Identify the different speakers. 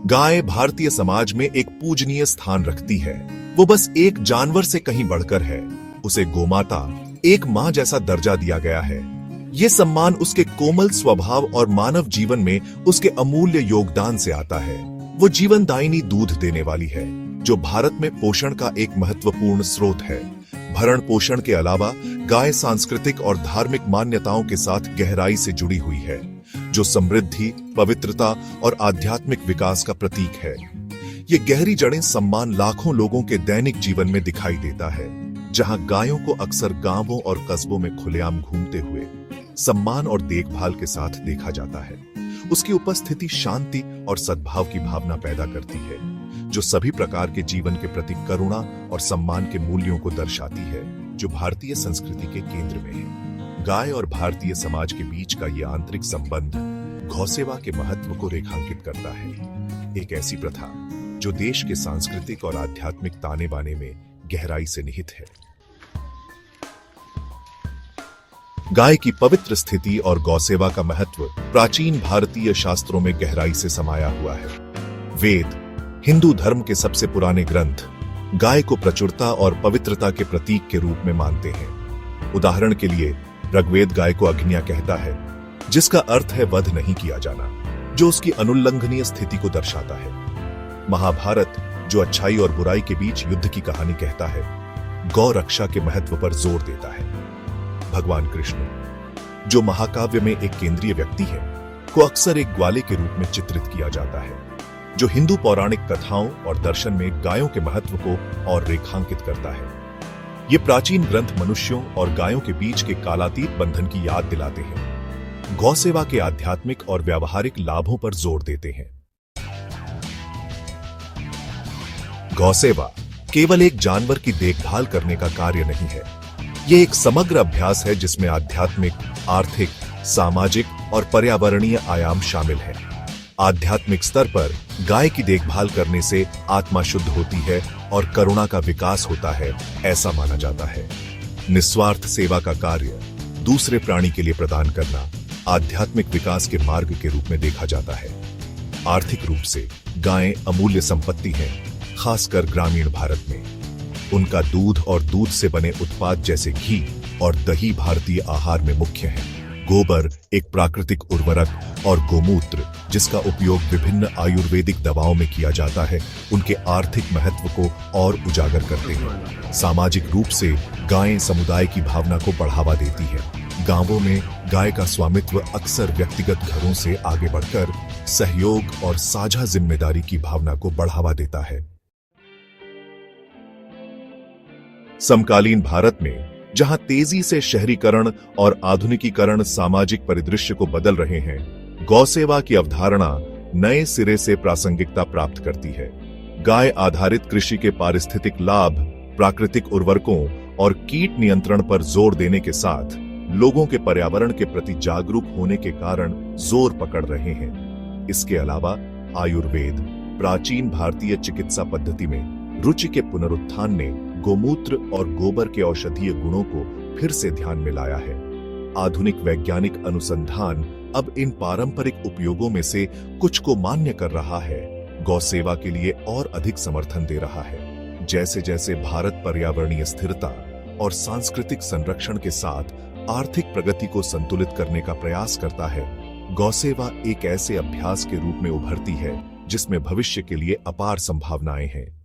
Speaker 1: गाय भारतीय समाज में एक पूजनीय स्थान रखती है। वो बस एक जानवर से कहीं बढ़कर है। उसे गोमाता, एक मां जैसा दर्जा दिया गया है। ये सम्मान उसके कोमल स्वभाव और मानव जीवन में उसके अमूल्य योगदान से आता है। वो जीवनदायिनी दूध देने वाली है, जो भारत में पोषण का एक महत्वपूर्ण स्रोत है। भरण पोषण के अलावा गाय सांस्कृतिक और धार्मिक मान्यताओं के साथ गहराई से जुड़ी हुई है, जो समृद्धि, पवित्रता और आध्यात्मिक विकास का प्रतीक है। ये गहरी जड़ें सम्मान लाखों लोगों के दैनिक जीवन में दिखाई देता है, जहां गायों को अक्सर गांवों और कस्बों में खुलेआम घूमते हुए सम्मान और देखभाल के साथ देखा जाता है। उसकी उपस्थिति शांति और सद्भाव की भावना पैदा करती है, जो सभी प्रकार के जीवन के प्रति करुणा और सम्मान के मूल्यों को दर्शाती है, जो भारतीय संस्कृति के केंद्र में है। गाय और भारतीय समाज के बीच का यह आंतरिक संबंध गौसेवा के महत्व को रेखांकित करता है। एक ऐसी प्रथा जो देश के सांस्कृतिक और आध्यात्मिक ताने बाने में गहराई से निहित है। गाय की पवित्र स्थिति और गौसेवा का महत्व प्राचीन भारतीय शास्त्रों में गहराई से समाया हुआ है। वेद, हिंदू धर्म के सबसे पुराने ग्रंथ, गाय को प्रचुरता और पवित्रता के प्रतीक के रूप में मानते हैं। उदाहरण के लिए ऋग्वेद गाय को अग्न्या कहता है, जिसका अर्थ है वध नहीं किया जाना, जो उसकी अनुल्लंघनीय स्थिति को दर्शाता है। महाभारत, जो अच्छाई और बुराई के बीच युद्ध की कहानी कहता है, गौ रक्षा के महत्व पर जोर देता है। भगवान कृष्ण, जो महाकाव्य में एक केंद्रीय व्यक्ति है, को अक्सर एक ग्वाले के रूप में चित्रित किया जाता है, जो हिंदू पौराणिक कथाओं और दर्शन में गायों के महत्व को और रेखांकित करता है। ये प्राचीन ग्रंथ मनुष्यों और गायों के बीच के कालातीत बंधन की याद दिलाते हैं, गौसेवा के आध्यात्मिक और व्यावहारिक लाभों पर जोर देते हैं। गौसेवा केवल एक जानवर की देखभाल करने का कार्य नहीं है। यह एक समग्र अभ्यास है जिसमें आध्यात्मिक, आर्थिक, सामाजिक और पर्यावरणीय आयाम शामिल हैं। आध्यात्मिक स्तर पर गाय की देखभाल करने से आत्मा शुद्ध होती है और करुणा का विकास होता है, ऐसा माना जाता है। निस्वार्थ सेवा का कार्य दूसरे प्राणी के लिए प्रदान करना आध्यात्मिक विकास के मार्ग के रूप में देखा जाता है। आर्थिक रूप से गायें अमूल्य संपत्ति हैं, खासकर ग्रामीण भारत में। उनका दूध और दूध से बने उत्पाद जैसे घी और दही भारतीय आहार में मुख्य हैं। गोबर एक प्राकृतिक उर्वरक और गोमूत्र, जिसका उपयोग विभिन्न आयुर्वेदिक दवाओं में किया जाता है, उनके आर्थिक महत्व को और उजागर करते हैं। सामाजिक रूप से गायें समुदाय की भावना को बढ़ावा देती है। गांवों में गाय का स्वामित्व अक्सर व्यक्तिगत घरों से आगे बढ़कर सहयोग और साझा जिम्मेदारी की भावना को बढ़ावा देता है। समकालीन भारत में जहां तेजी से शहरीकरण और आधुनिकीकरण सामाजिक परिदृश्य को बदल रहे हैं, गौसेवा की अवधारणा नए सिरे से प्रासंगिकता प्राप्त करती है। गाय आधारित कृषि के पारिस्थितिक लाभ, प्राकृतिक उर्वरकों और कीट नियंत्रण पर जोर देने के साथ लोगों के पर्यावरण के प्रति जागरूक होने के कारण जोर पकड़ रहे हैं। इसके अलावा आयुर्वेद, प्राचीन भारतीय चिकित्सा पद्धति में रुचि के पुनरुत्थान ने गोमूत्र और गोबर के औषधीय गुणों को फिर से ध्यान में लाया है। आधुनिक वैज्ञानिक अनुसंधान अब इन पारंपरिक उपयोगों में से कुछ को मान्य कर रहा है, गौसेवा के लिए और अधिक समर्थन दे रहा है। जैसे जैसे भारत पर्यावरणीय स्थिरता और सांस्कृतिक संरक्षण के साथ आर्थिक प्रगति को संतुलित करने का प्रयास करता है, गौसेवा एक ऐसे अभ्यास के रूप में उभरती है जिसमें भविष्य के लिए अपार संभावनाएं हैं।